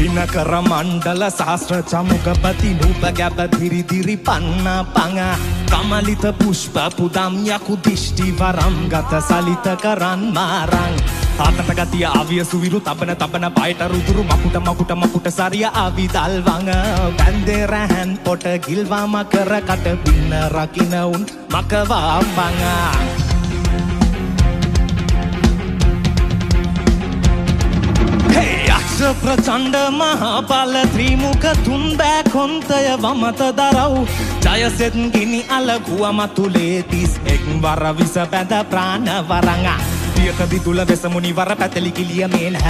දිනකර මණ්ඩල ශාස්ත්‍ර චමුකපති නූප ගැබ දිරි දිරි පන්න පඟ කමලිත පුෂ්ප පුදම් යකු දිෂ්ටි වරම් ගත සලිත කරන් මාරං ආතට ගතිය ආවිය සුවිරු තබන තබන පායට රුදුරු මකුට සරිය ආවිදල් වඟ බැන්දේ රැහන් පොට ගිල්වා මකර කට පින්න රකින්න උන් මකවා මඟ ප්‍රචණ්ඩ මහාබල ත්‍රිමුඛ තුන්බෑ කොන්තය වමත දරව් ජයසෙත් ගිනි අලගුව මතුලේ 31 වර විස බැඳ ප්‍රාණ වරංග පියක දිදුල වෙසමුනි වර පැතලි කිලිය මේන්